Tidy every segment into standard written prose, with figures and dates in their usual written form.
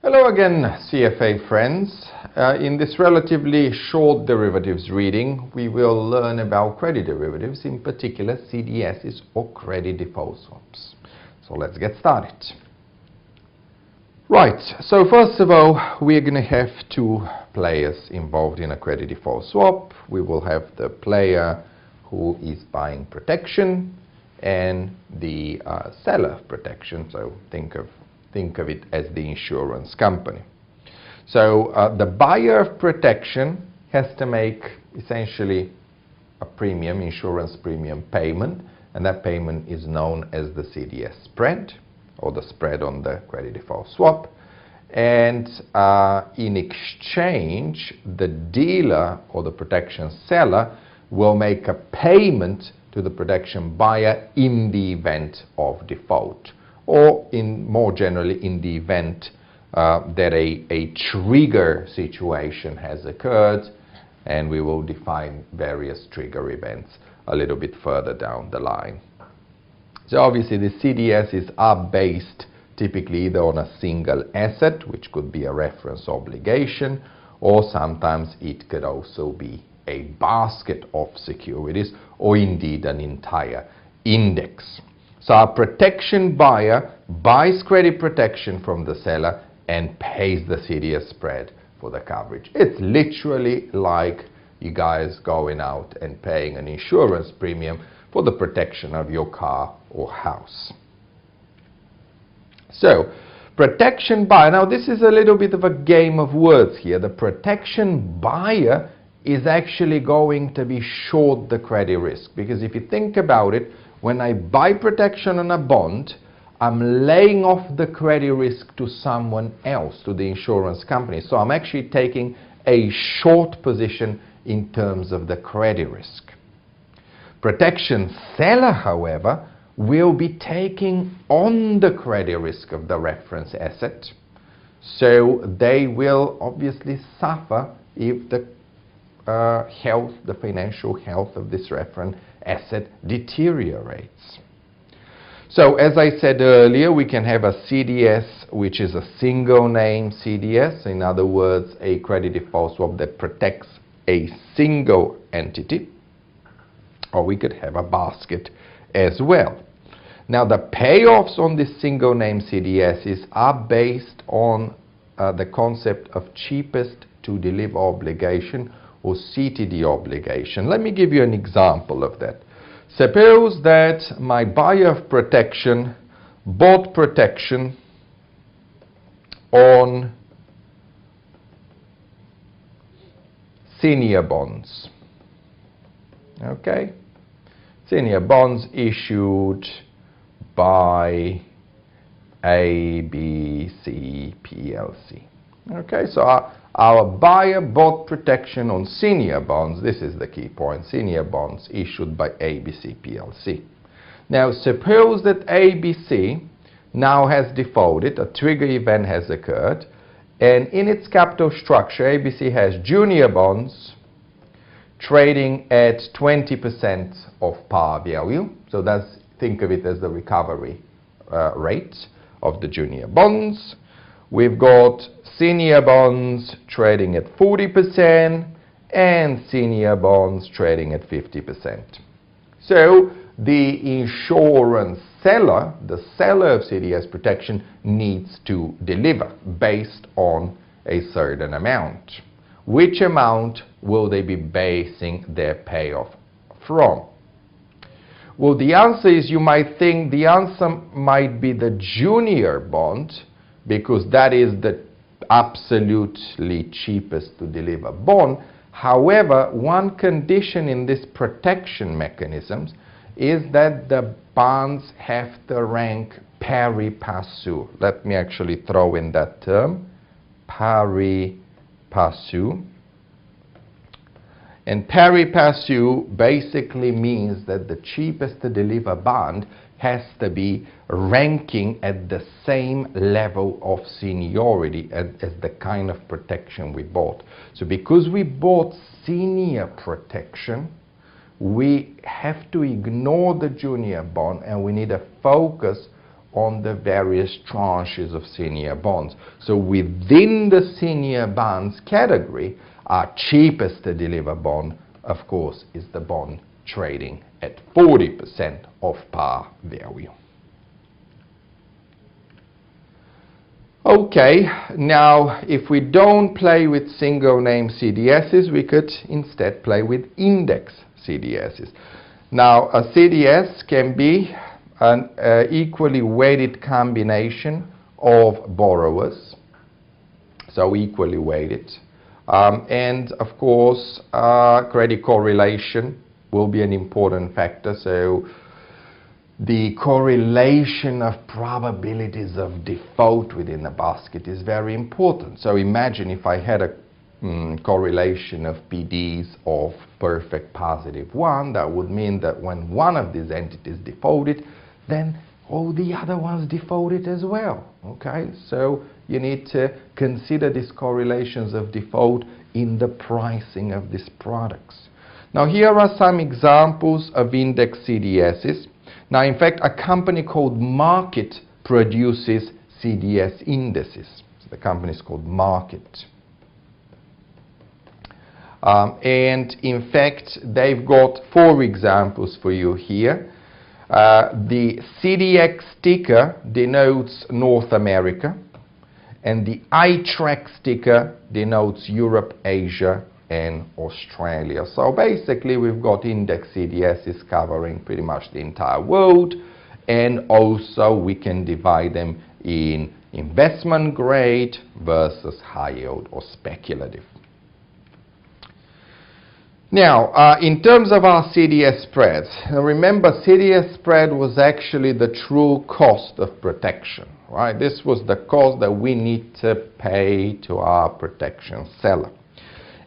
Hello again, CFA friends. In this relatively short derivatives reading, we will learn about credit derivatives, in particular CDSs or credit default swaps. So let's get started. Right, so first of all, we're going to have two players involved in a credit default swap. We will have the player who is buying protection and the seller of protection. So think of it as the insurance company. So the buyer of protection has to make essentially a premium, insurance premium payment, and that payment is known as the CDS spread, or the spread on the credit default swap. And in exchange, the dealer or the protection seller will make a payment to the protection buyer in the event of default, or more generally in the event that a trigger situation has occurred, and we will define various trigger events a little bit further down the line. So obviously the CDSs are based typically either on a single asset, which could be a reference obligation, or sometimes it could also be a basket of securities, or indeed an entire index. So our protection buyer buys credit protection from the seller and pays the CDS spread for the coverage. It's literally like you guys going out and paying an insurance premium for the protection of your car or house. So, protection buyer. Now this is a little bit of a game of words here. The protection buyer is actually going to be short the credit risk, because if you think about it, when I buy protection on a bond, I'm laying off the credit risk to someone else, to the insurance company. So I'm actually taking a short position in terms of the credit risk. Protection seller, however, will be taking on the credit risk of the reference asset. So they will obviously suffer if the the financial health of this reference asset deteriorates. So as I said earlier, we can have a CDS which is a single name CDS, in other words a credit default swap that protects a single entity, or we could have a basket as well. Now the payoffs on this single name CDSs are based on the concept of cheapest to deliver obligation, or CTD obligation. Let me give you an example of that. Suppose that my buyer of protection bought protection on senior bonds. Okay? Senior bonds issued by ABC PLC. Okay, so our buyer bought protection on senior bonds. This is the key point. Senior bonds issued by ABC PLC. Now suppose that ABC now has defaulted, a trigger event has occurred, and in its capital structure ABC has junior bonds trading at 20% of par value. So think of it as the recovery rate of the junior bonds. We've got senior bonds trading at 40% and senior bonds trading at 50%. So the insurance seller, the seller of CDS protection, needs to deliver based on a certain amount. Which amount will they be basing their payoff from? Well, the answer is, you might think the answer might be the junior bond, because that is the absolutely cheapest to deliver bond. However, one condition in this protection mechanisms is that the bonds have to rank pari passu. Let me actually throw in that term, pari passu. And pari passu basically means that the cheapest to deliver bond has to be ranking at the same level of seniority as the kind of protection we bought. So because we bought senior protection, we have to ignore the junior bond, and we need to focus on the various tranches of senior bonds. So within the senior bonds category, our cheapest to deliver bond, of course, is the bond trading at 40% of par value. Okay, now if we don't play with single name CDSs, we could instead play with index CDSs. Now a CDS can be an equally weighted combination of borrowers, so equally weighted, and of course credit correlation will be an important factor. So the correlation of probabilities of default within a basket is very important. So imagine if I had a correlation of PDs of perfect positive 1, that would mean that when one of these entities defaulted, then all the other ones defaulted as well. Okay, so you need to consider these correlations of default in the pricing of these products. Now here are some examples of index CDSs. Now, in fact, a company called Market produces CDS indices. So the company is called Market. And in fact, they've got 4 examples for you here. The CDX sticker denotes North America, and the iTrack sticker denotes Europe, Asia, and Australia. So basically we've got index CDSs covering pretty much the entire world, and also we can divide them in investment grade versus high yield or speculative. Now, in terms of our CDS spreads, remember CDS spread was actually the true cost of protection, right? This was the cost that we need to pay to our protection seller.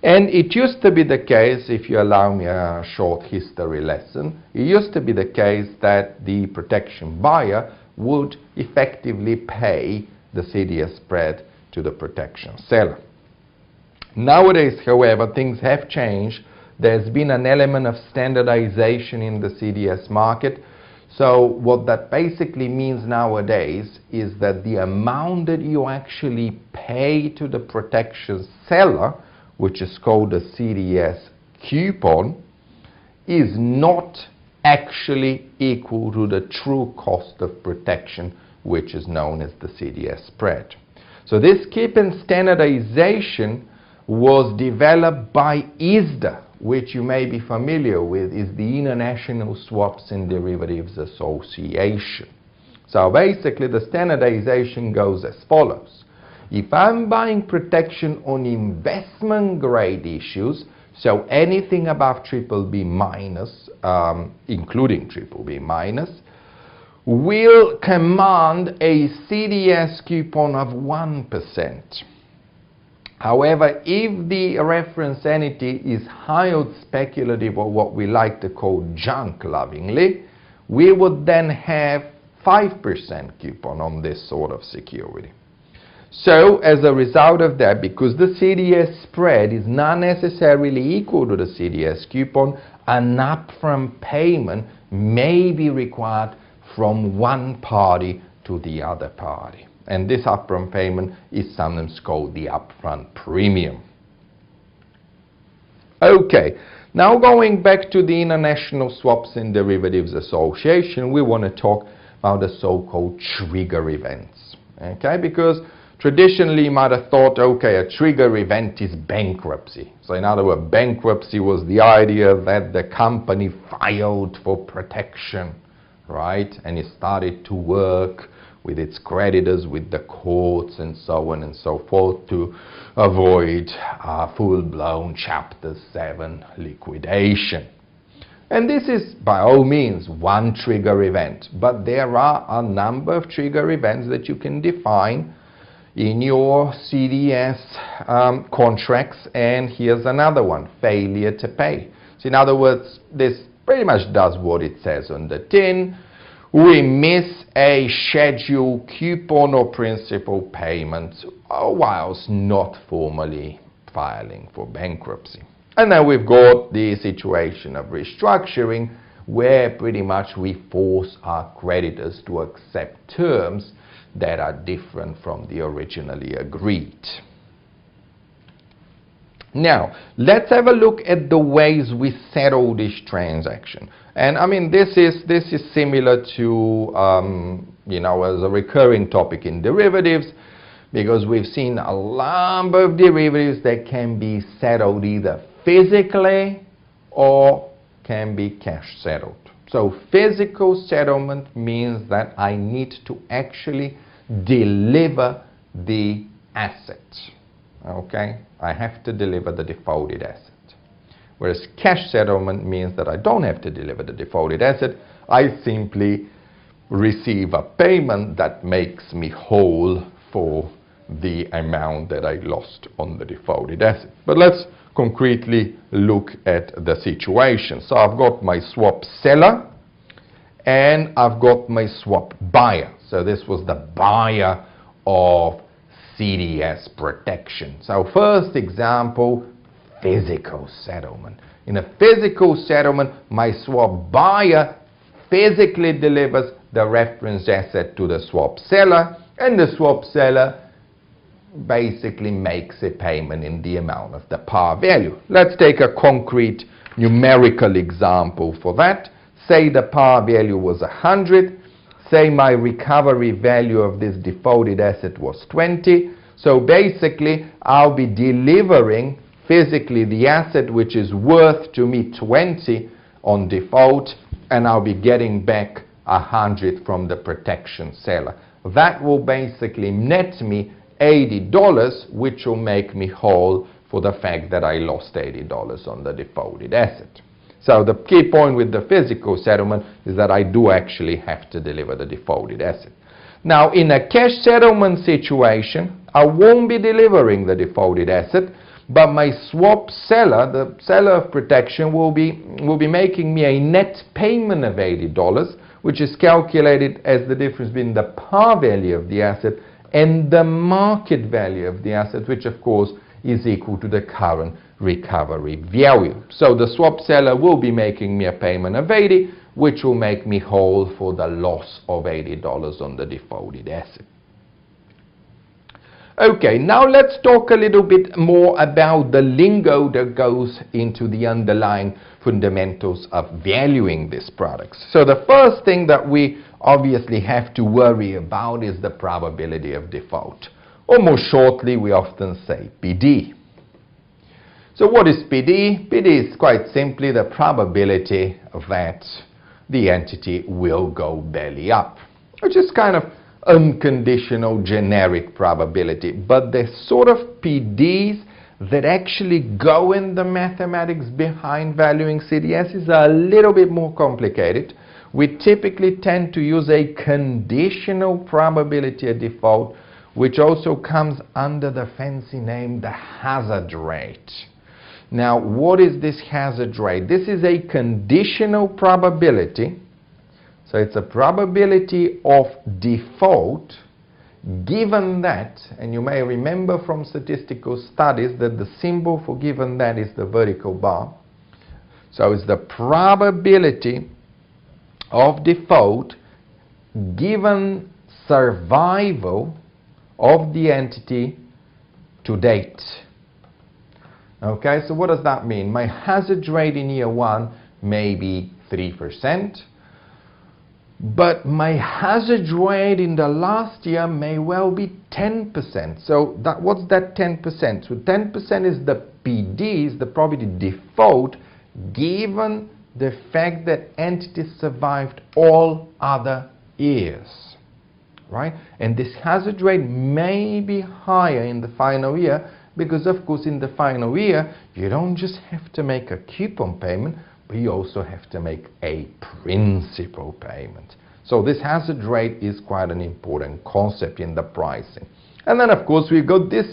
And it used to be the case, if you allow me a short history lesson, it used to be the case that the protection buyer would effectively pay the CDS spread to the protection seller. Nowadays, however, things have changed. There's been an element of standardization in the CDS market. So what that basically means nowadays is that the amount that you actually pay to the protection seller, which is called a CDS coupon, is not actually equal to the true cost of protection, which is known as the CDS spread. So this keeping standardization was developed by ISDA, which you may be familiar with, is the International Swaps and Derivatives Association. So basically the standardization goes as follows. If I'm buying protection on investment grade issues, so anything above BBB minus, including BBB minus, will command a CDS coupon of 1%. However, if the reference entity is high yield speculative, or what we like to call junk lovingly, we would then have 5% coupon on this sort of security. So as a result of that, because the CDS spread is not necessarily equal to the CDS coupon, an upfront payment may be required from one party to the other party. And this upfront payment is sometimes called the upfront premium. Okay, now going back to the International Swaps and Derivatives Association, we want to talk about the so-called trigger events. Okay, because traditionally, you might have thought, okay, a trigger event is bankruptcy. So in other words, bankruptcy was the idea that the company filed for protection, right? And it started to work with its creditors, with the courts, and so on and so forth, to avoid full-blown Chapter 7 liquidation. And this is, by all means, one trigger event. But there are a number of trigger events that you can define in your CDS contracts, and here's another one, failure to pay. So in other words, this pretty much does what it says on the tin. We miss a scheduled coupon or principal payment whilst not formally filing for bankruptcy. And then we've got the situation of restructuring, where pretty much we force our creditors to accept terms that are different from the originally agreed. Now, let's have a look at the ways we settle this transaction. And I mean, this is similar to, you know, as a recurring topic in derivatives, because we've seen a number of derivatives that can be settled either physically or can be cash settled. So physical settlement means that I need to actually deliver the asset. Okay, I have to deliver the defaulted asset. Whereas cash settlement means that I don't have to deliver the defaulted asset. I simply receive a payment that makes me whole for the amount that I lost on the defaulted asset. But let's concretely look at the situation. So I've got my swap seller and I've got my swap buyer. So this was the buyer of CDS protection. So first example, physical settlement. In a physical settlement, my swap buyer physically delivers the reference asset to the swap seller, and the swap seller basically makes a payment in the amount of the par value. Let's take a concrete numerical example for that. Say the par value was 100. Say my recovery value of this defaulted asset was 20. So basically, I'll be delivering physically the asset which is worth to me 20 on default, and I'll be getting back 100 from the protection seller. That will basically net me $80, which will make me whole for the fact that I lost $80 on the defaulted asset. So the key point with the physical settlement is that I do actually have to deliver the defaulted asset. Now, in a cash settlement situation, I won't be delivering the defaulted asset, but my swap seller, the seller of protection, will be making me a net payment of $80, which is calculated as the difference between the par value of the asset and the market value of the asset, which of course is equal to the current recovery value. So the swap seller will be making me a payment of 80, which will make me whole for the loss of $80 on the defaulted asset. Okay, now let's talk a little bit more about the lingo that goes into the underlying fundamentals of valuing these products. So the first thing that we obviously have to worry about is the probability of default. Or more shortly, we often say PD. So what is PD? PD is quite simply the probability that the entity will go belly up, which is kind of unconditional generic probability. But the sort of PDs that actually go in the mathematics behind valuing CDS are a little bit more complicated. We typically tend to use a conditional probability of default, which also comes under the fancy name the hazard rate. Now, what is this hazard rate? This is a conditional probability. So it's a probability of default given that, and you may remember from statistical studies that the symbol for given that is the vertical bar. So it's the probability of default given survival of the entity to date. Okay, so what does that mean? My hazard rate in year one may be 3%, but my hazard rate in the last year may well be 10%. So what's that 10%? So 10% is the PDs, the probability default, given the fact that entities survived all other years. Right? And this hazard rate may be higher in the final year because, of course, in the final year, you don't just have to make a coupon payment, but you also have to make a principal payment. So this hazard rate is quite an important concept in the pricing. And then, of course, we've got this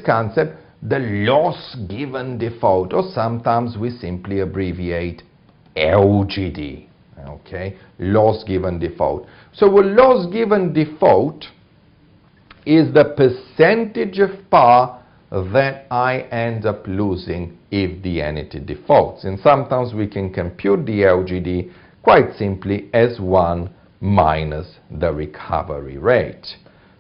concept, the loss given default, or sometimes we simply abbreviate LGD. Okay, loss given default. So a loss given default is the percentage of par that I end up losing if the entity defaults. And sometimes we can compute the LGD quite simply as 1 minus the recovery rate.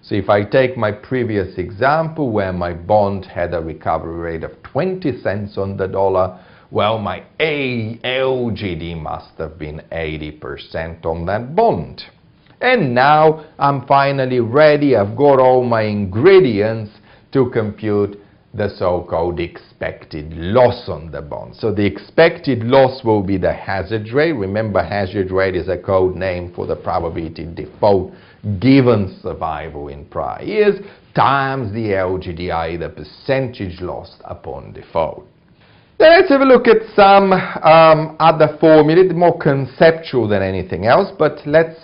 So if I take my previous example where my bond had a recovery rate of 20 cents on the dollar, well, my LGD must have been 80% on that bond. And now I'm finally ready, I've got all my ingredients to compute the so-called expected loss on the bond. So the expected loss will be the hazard rate. Remember, hazard rate is a code name for the probability default given survival in prior years, times the LGD, the percentage lost upon default. Then let's have a look at some other formulae, more conceptual than anything else, but let's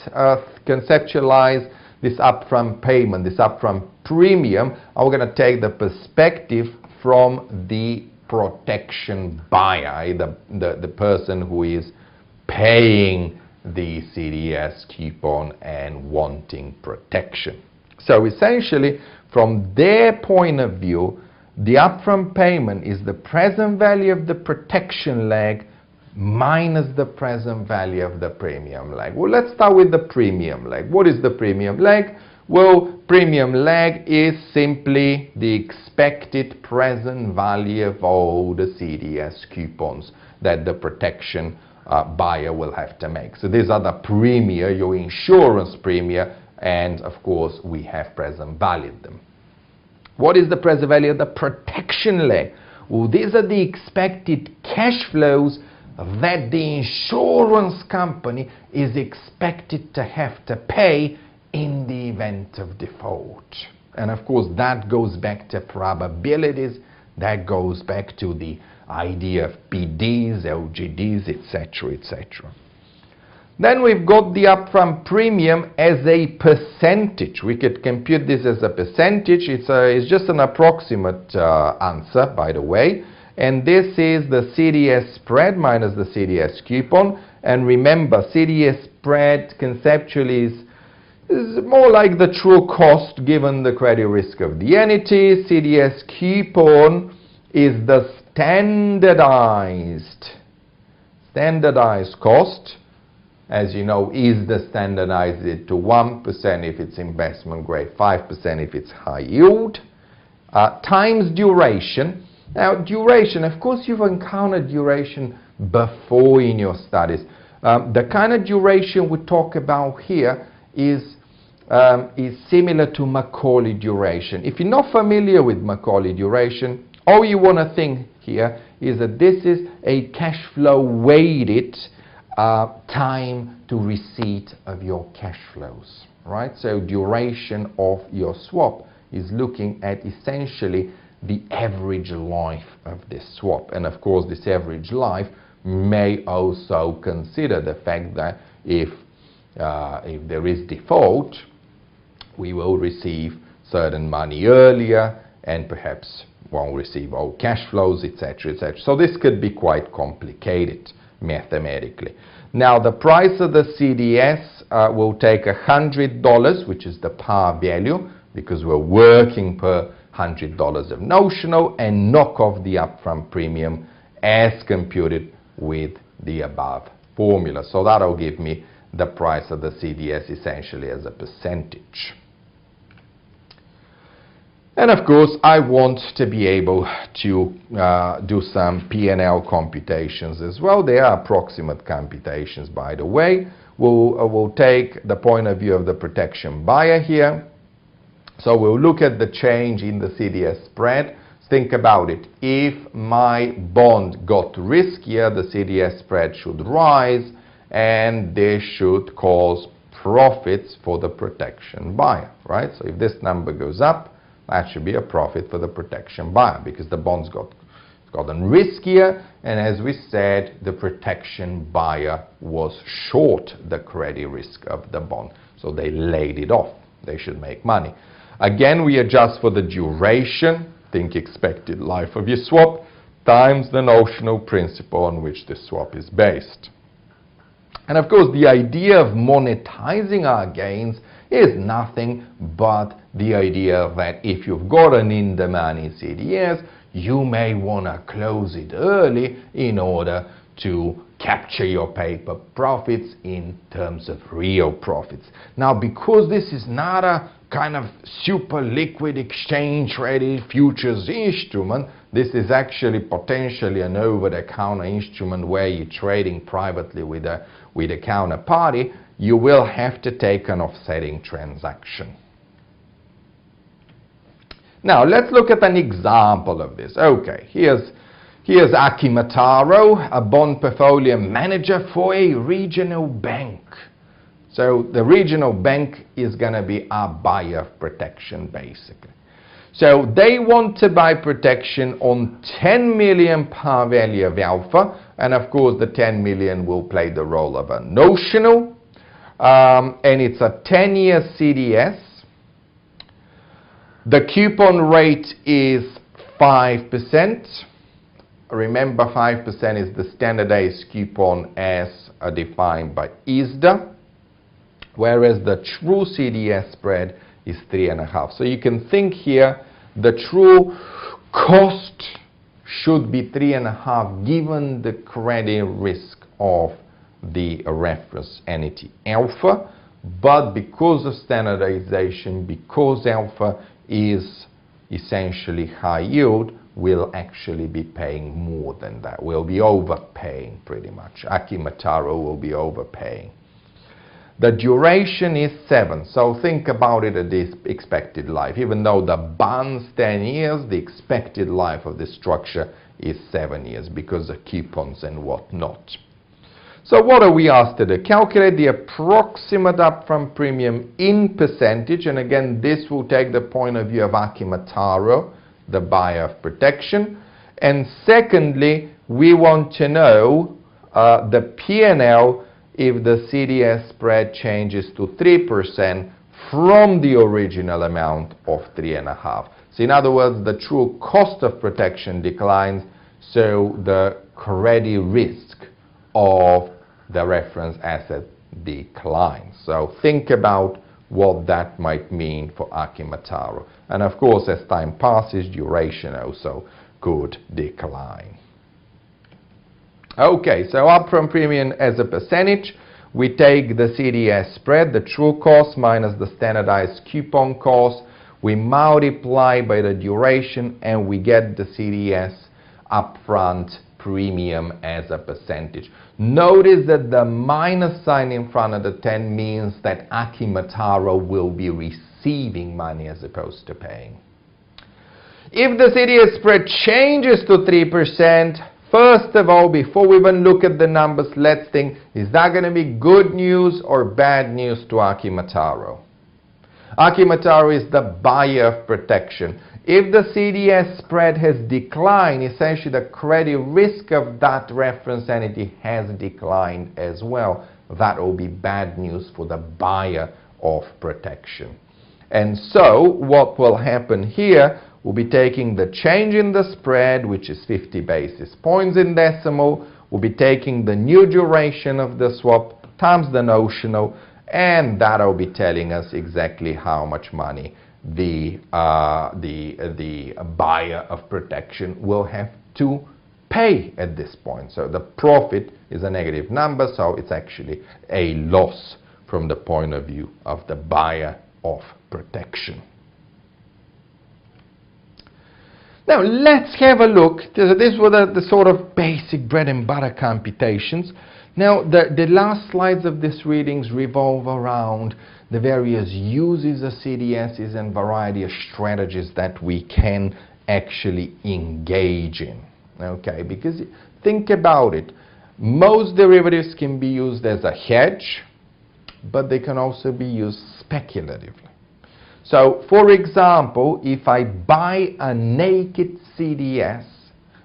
conceptualize this upfront payment, this upfront premium. I'm going to take the perspective from the protection buyer, the person who is paying the CDS coupon and wanting protection. So essentially, from their point of view, the upfront payment is the present value of the protection leg minus the present value of the premium leg. Well, let's start with the premium leg. What is the premium leg? Well, premium leg is simply the expected present value of all the CDS coupons that the protection buyer will have to make. So these are the premia, your insurance premia, and of course we have present valued them. What is the present value of the protection leg? Well, these are the expected cash flows that the insurance company is expected to have to pay in the event of default. And of course that goes back to probabilities, that goes back to the idea of PDs, LGDs, etc., etc. Then we've got the upfront premium as a percentage. We could compute this as a percentage. It's just an approximate answer, by the way. And this is the CDS spread minus the CDS coupon. And remember, CDS spread conceptually is more like the true cost given the credit risk of the entity. CDS coupon is the standardized cost. As you know, is the standardized it to 1% if it's investment grade, 5% if it's high yield, times duration. Now, duration, of course, you've encountered duration before in your studies. The kind of duration we talk about here is similar to Macaulay duration. If you're not familiar with Macaulay duration, all you want to think here is that this is a cash flow weighted time to receipt of your cash flows, right? So duration of your swap is looking at essentially the average life of this swap. And of course, this average life may also consider the fact that if there is default, we will receive certain money earlier and perhaps won't receive all cash flows, etc., etc. So this could be quite complicated mathematically. Now the price of the CDS will take $100, which is the par value, because we're working per $100 of notional, and knock off the upfront premium as computed with the above formula. So that'll give me the price of the CDS essentially as a percentage. And of course, I want to be able to do some P&L computations as well. They are approximate computations, by the way. We'll take the point of view of the protection buyer here. So we'll look at the change in the CDS spread. Think about it. If my bond got riskier, the CDS spread should rise, and this should cause profits for the protection buyer, right? So if this number goes up, that should be a profit for the protection buyer because the bonds gotten riskier, and as we said, the protection buyer was short the credit risk of the bond, so they laid it off. They should make money. Again, we adjust for the duration, think expected life of your swap, times the notional principal on which the swap is based. And of course, the idea of monetizing our gains is nothing but the idea that if you've got an in-the-money CDS, you may want to close it early in order to capture your paper profits in terms of real profits. Now, because this is not a kind of super liquid exchange-ready futures instrument, this is actually potentially an over-the-counter instrument where you're trading privately with a counterparty. You will have to take an offsetting transaction. Now, let's look at an example of this. Okay, here's Aki Mataro, a bond portfolio manager for a regional bank. So the regional bank is going to be our buyer of protection, basically. So they want to buy protection on 10 million par value of alpha, and of course the 10 million will play the role of a notional, and it's a 10-year CDS. The coupon rate is 5%. Remember, 5% is the standardized coupon as defined by ISDA, whereas the true CDS spread is 3.5. So you can think here the true cost should be 3.5 given the credit risk of the reference entity alpha, but because of standardization, because alpha is essentially high yield, we'll actually be paying more than that. We'll be overpaying pretty much. Aki Mataro will be overpaying. The duration is 7, so think about it at this expected life. Even though the bond's 10 years, the expected life of this structure is 7 years because of coupons and whatnot. So what are we asked to do? Calculate the approximate upfront premium in percentage, and again this will take the point of view of Aki Mataro, the buyer of protection. And secondly, we want to know the P&L if the CDS spread changes to 3% from the original amount of 3.5. So in other words, the true cost of protection declines, so the credit risk of the reference asset declines. So think about what that might mean for Aki Mataro. And of course, as time passes, duration also could decline. Okay, so upfront premium as a percentage, we take the CDS spread, the true cost minus the standardized coupon cost, we multiply by the duration, and we get the CDS upfront premium as a percentage. Notice that the minus sign in front of the 10 means that Aki Mataro will be receiving money as opposed to paying. If the CDS spread changes to 3%, first of all, before we even look at the numbers, let's think, is that going to be good news or bad news to Aki Mataro? Aki Mataro is the buyer of protection. If the CDS spread has declined, essentially the credit risk of that reference entity has declined as well. That will be bad news for the buyer of protection. And so what will happen here, we'll be taking the change in the spread, which is 50 basis points in decimal. We'll be taking the new duration of the swap times the notional, and that will be telling us exactly how much money the buyer of protection will have to pay at this point. So the profit is a negative number, so it's actually a loss from the point of view of the buyer of protection. Now let's have a look. These were the sort of basic bread and butter computations. Now the last slides of these readings revolve around the various uses of CDSs and variety of strategies that we can actually engage in. Okay, because think about it. Most derivatives can be used as a hedge, but they can also be used speculatively. So, for example, if I buy a naked CDS,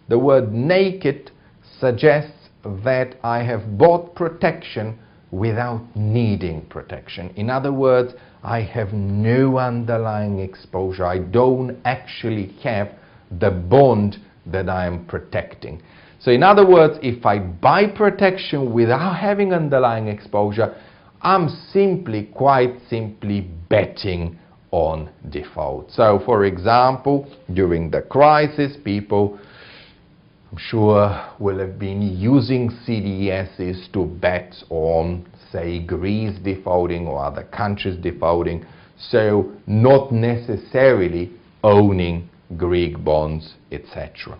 the word naked suggests that I have bought protection without needing protection. In other words, I have no underlying exposure. I don't actually have the bond that I am protecting. So in other words, if I buy protection without having underlying exposure, I'm quite simply betting on default. So for example, during the crisis, people, I'm sure, will have been using CDSs to bet on, say, Greece defaulting or other countries defaulting, so not necessarily owning Greek bonds, etc.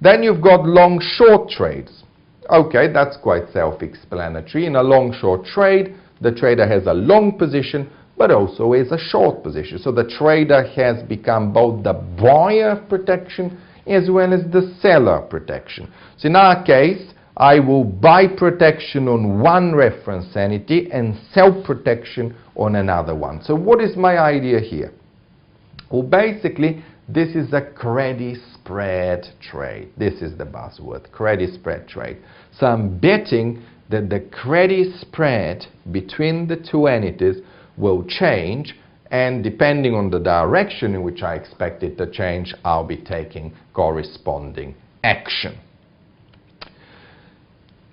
Then you've got long-short trades. Okay, that's quite self-explanatory. In a long-short trade, the trader has a long position, but also has a short position. So the trader has become both the buyer of protection as well as the seller of protection. So in our case, I will buy protection on one reference entity and sell protection on another one. So what is my idea here? Well, basically, this is a credit spread trade. This is the buzzword, credit spread trade. So I'm betting that the credit spread between the two entities will change, and depending on the direction in which I expect it to change, I'll be taking corresponding action.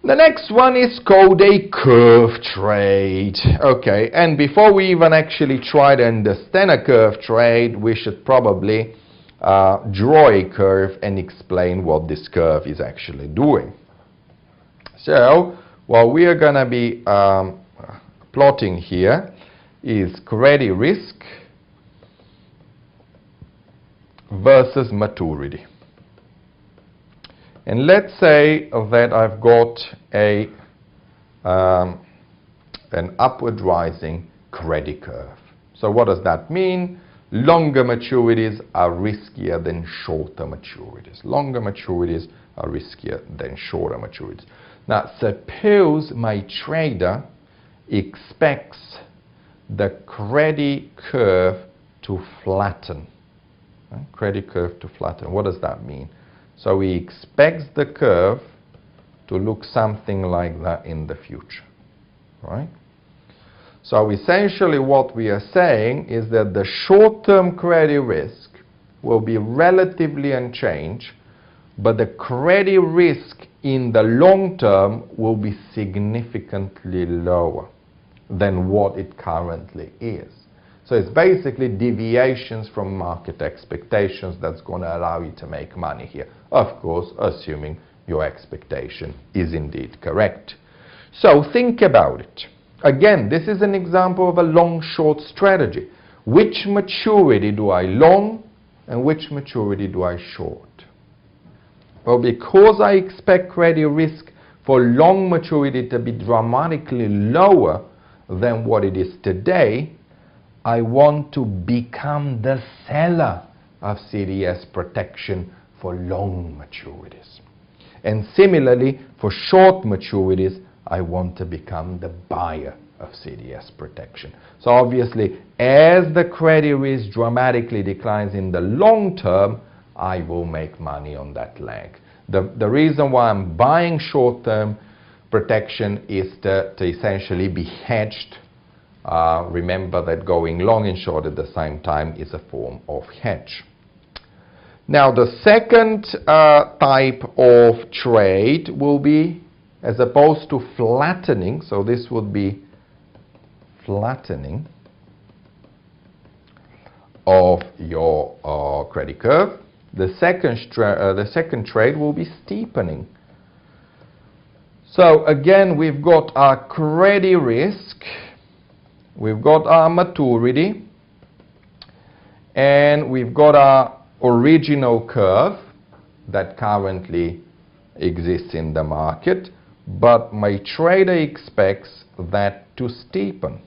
The next one is called a curve trade. Okay, and before we even actually try to understand a curve trade, we should probably draw a curve and explain what this curve is actually doing. So, what we are going to be plotting here is credit risk versus maturity. And let's say that I've got an upward rising credit curve. So what does that mean? Longer maturities are riskier than shorter maturities. Longer maturities are riskier than shorter maturities. Now, suppose my trader expects the credit curve to flatten. Credit curve to flatten. What does that mean? So he expects the curve to look something like that in the future, right? So essentially what we are saying is that the short-term credit risk will be relatively unchanged, but the credit risk in the long term will be significantly lower than what it currently is. So it's basically deviations from market expectations that's going to allow you to make money here. Of course, assuming your expectation is indeed correct. So think about it. Again, this is an example of a long-short strategy. Which maturity do I long and which maturity do I short? Well, because I expect credit risk for long maturity to be dramatically lower than what it is today, I want to become the seller of CDS protection for long maturities. And similarly, for short maturities, I want to become the buyer of CDS protection. So obviously, as the credit risk dramatically declines in the long term, I will make money on that leg. The reason why I'm buying short-term protection is to essentially be hedged. Remember that going long and short at the same time is a form of hedge. Now, the second type of trade will be, as opposed to flattening, so this would be flattening of your credit curve. The second trade will be steepening. So again, we've got our credit risk, we've got our maturity, and we've got our original curve that currently exists in the market, but my trader expects that to steepen.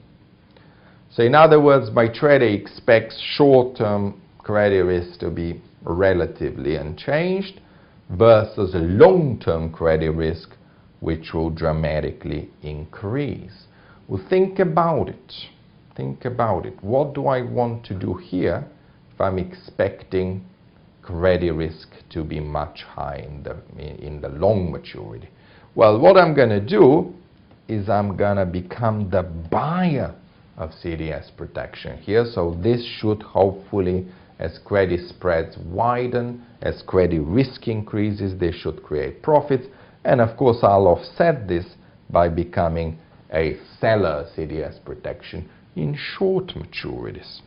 So in other words, my trader expects short-term credit risk to be relatively unchanged versus a long-term credit risk which will dramatically increase. Well, think about it. Think about it. What do I want to do here if I'm expecting credit risk to be much higher in the long maturity? Well, what I'm going to do is I'm going to become the buyer of CDS protection here. So this should hopefully As credit spreads widen, as credit risk increases, they should create profits. And of course, I'll offset this by becoming a seller CDS protection in short maturities.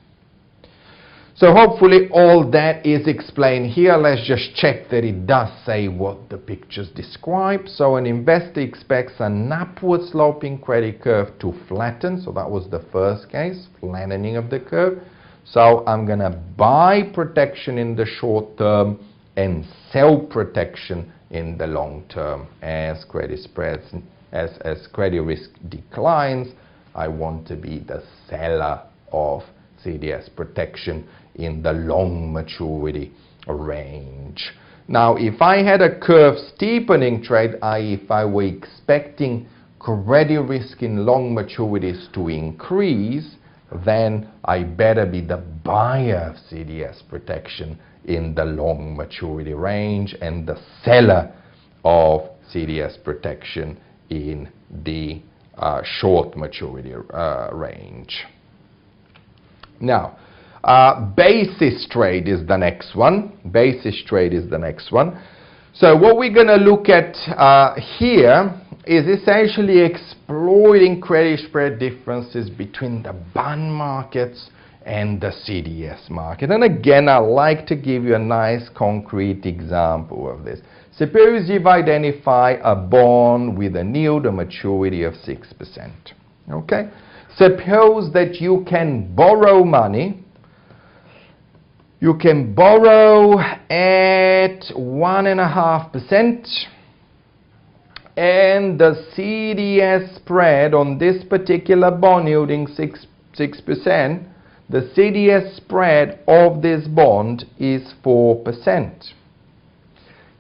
So hopefully all that is explained here. Let's just check that it does say what the pictures describe. So an investor expects an upward sloping credit curve to flatten. So that was the first case, flattening of the curve. So I'm going to buy protection in the short term and sell protection in the long term as credit spreads, as credit risk declines. I want to be the seller of CDS protection in the long maturity range. Now, if I had a curve steepening trade, i.e. if I were expecting credit risk in long maturities to increase, then I better be the buyer of CDS protection in the long maturity range and the seller of CDS protection in the short maturity range. Now, basis trade is the next one. Basis trade is the next one. So what we're going to look at here is essentially exploiting credit spread differences between the bond markets and the CDS market. And again, I'd like to give you a nice concrete example of this. Suppose you've identified a bond with a yield or maturity of 6%. Okay? Suppose that you can borrow money. You can borrow at 1.5%, and the CDS spread on this particular bond yielding 6%, the CDS spread of this bond is 4%.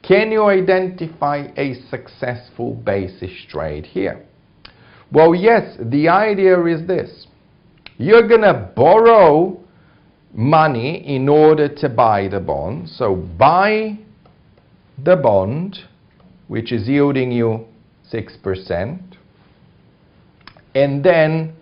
Can you identify a successful basis trade here? Well, yes, the idea is this. You're going to borrow money in order to buy the bond. So buy the bond, which is yielding you 6%, and then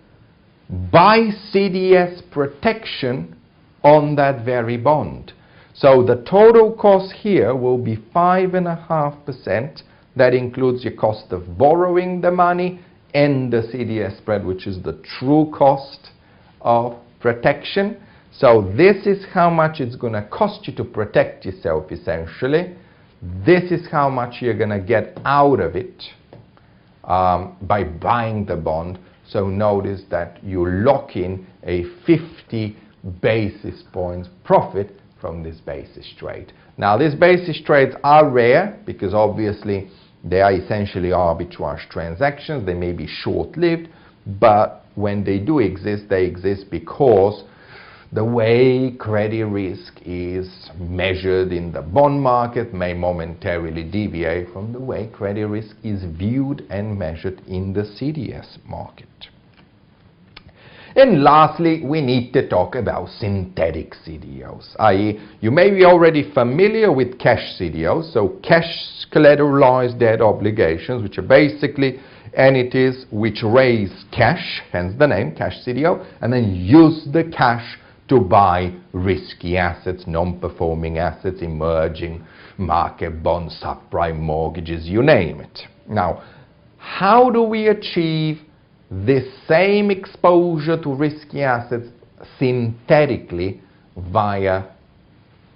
buy CDS protection on that very bond. So the total cost here will be 5.5%. That includes your cost of borrowing the money and the CDS spread, which is the true cost of protection. So this is how much it's going to cost you to protect yourself, essentially. This is how much you're going to get out of it by buying the bond. So notice that you lock in a 50 basis points profit from this basis trade. Now, these basis trades are rare because obviously they are essentially arbitrage transactions. They may be short-lived, but when they do exist, they exist because the way credit risk is measured in the bond market may momentarily deviate from the way credit risk is viewed and measured in the CDS market. And lastly, we need to talk about synthetic CDOs, i.e. you may be already familiar with cash CDOs, so cash collateralized debt obligations, which are basically entities which raise cash, hence the name, cash CDO, and then use the cash to buy risky assets, non-performing assets, emerging market bonds, subprime mortgages, you name it. Now, how do we achieve this same exposure to risky assets synthetically via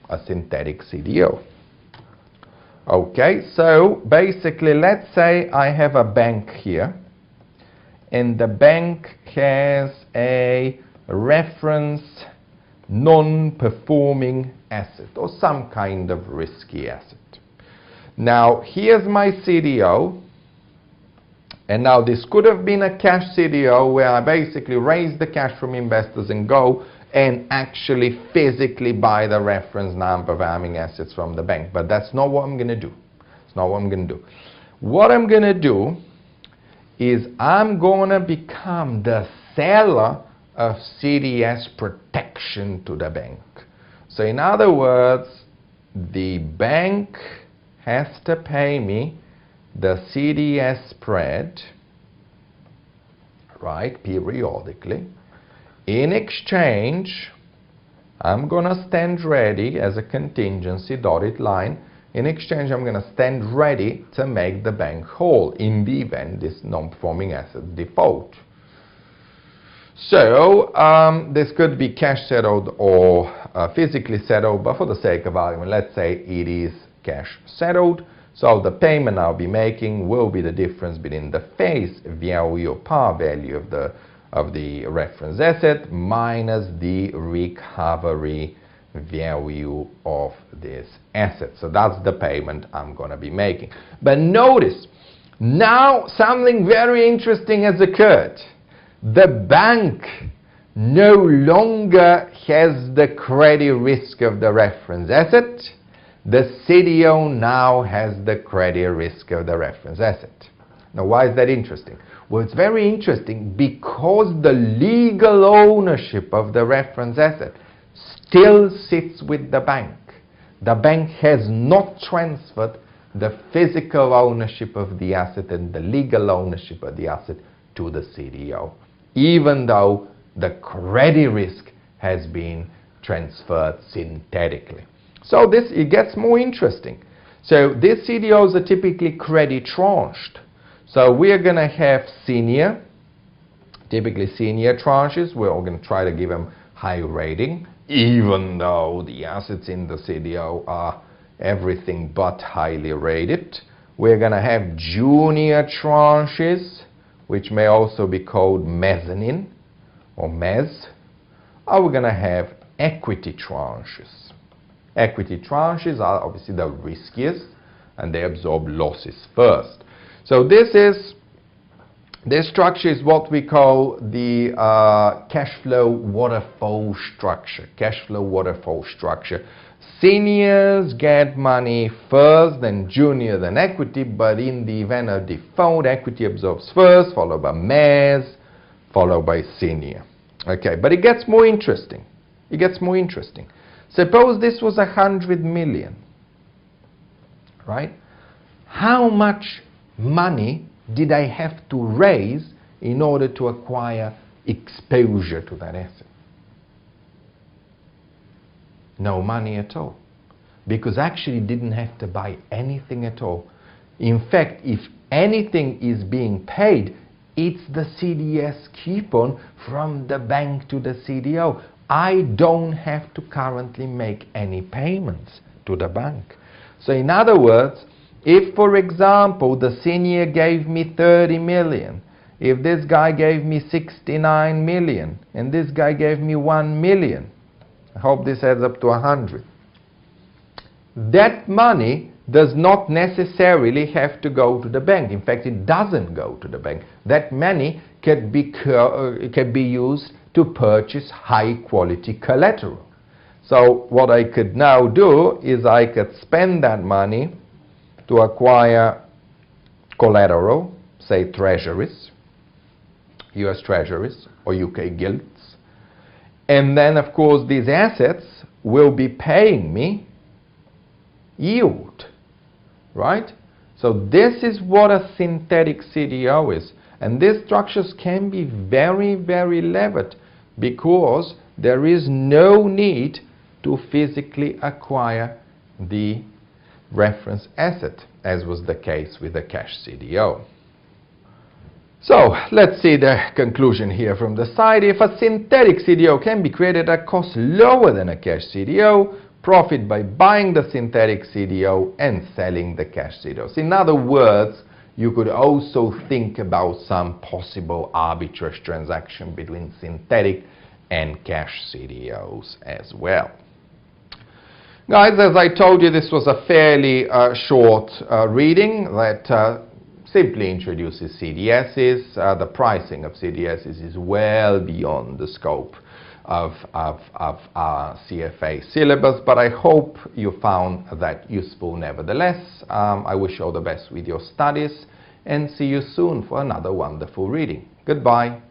a synthetic CDO? Okay, so basically, let's say I have a bank here, and the bank has a reference non-performing asset or some kind of risky asset. Now, here's my CDO, and now this could have been a cash CDO where I basically raise the cash from investors and go and actually physically buy the reference non-performing assets from the bank. But that's not what I'm going to do. It's not what I'm going to do. What I'm going to do is I'm going to become the seller of CDS protection to the bank. So in other words, the bank has to pay me the CDS spread, right, periodically, in exchange I'm going to stand ready as a contingency dotted line. In exchange, I'm going to stand ready to make the bank whole in the event this non-performing asset default. So this could be cash settled or physically settled, but for the sake of argument, let's say it is cash settled. So the payment I'll be making will be the difference between the face value or par value of the reference asset minus the recovery value of this asset. So that's the payment I'm going to be making. But notice, now something very interesting has occurred. The bank no longer has the credit risk of the reference asset. The CDO now has the credit risk of the reference asset. Now, why is that interesting? Well, it's very interesting because the legal ownership of the reference asset still sits with the bank. The bank has not transferred the physical ownership of the asset and the legal ownership of the asset to the CDO, even though the credit risk has been transferred synthetically. So it gets more interesting. So these CDOs are typically credit tranched. So we are going to have senior, typically senior tranches. We're all going to try to give them high rating, even though the assets in the CDO are everything but highly rated. We're going to have junior tranches, which may also be called mezzanine or mezz. Or we're going to have equity tranches. Equity tranches are obviously the riskiest and they absorb losses first. So this structure is what we call the cash flow waterfall structure. Cash flow waterfall structure. Seniors get money first, then junior, then equity, but in the event of default, equity absorbs first, followed by mezz, followed by senior. Okay, but it gets more interesting. It gets more interesting. Suppose this was 100 million, right? How much money did I have to raise in order to acquire exposure to that asset? No money at all, because actually didn't have to buy anything at all. In fact, if anything is being paid, it's the CDS coupon from the bank to the CDO. I don't have to currently make any payments to the bank. So in other words, if, for example, the senior gave me 30 million, if this guy gave me 69 million, and this guy gave me 1 million, I hope this adds up to 100. That money does not necessarily have to go to the bank. In fact, it doesn't go to the bank. That money can be used to purchase high-quality collateral. So what I could now do is I could spend that money to acquire collateral, say treasuries, US treasuries or UK gilts. And then, of course, these assets will be paying me yield, right? So this is what a synthetic CDO is. And these structures can be very, very levered because there is no need to physically acquire the reference asset, as was the case with the cash CDO. So let's see the conclusion here from the side. If a synthetic CDO can be created at a cost lower than a cash CDO, profit by buying the synthetic CDO and selling the cash CDOs. In other words, you could also think about some possible arbitrage transaction between synthetic and cash CDOs as well. Guys, as I told you, this was a fairly short reading that simply introduces CDSs. The pricing of CDSs is well beyond the scope of our CFA syllabus, but I hope you found that useful nevertheless. I wish you all the best with your studies and see you soon for another wonderful reading. Goodbye.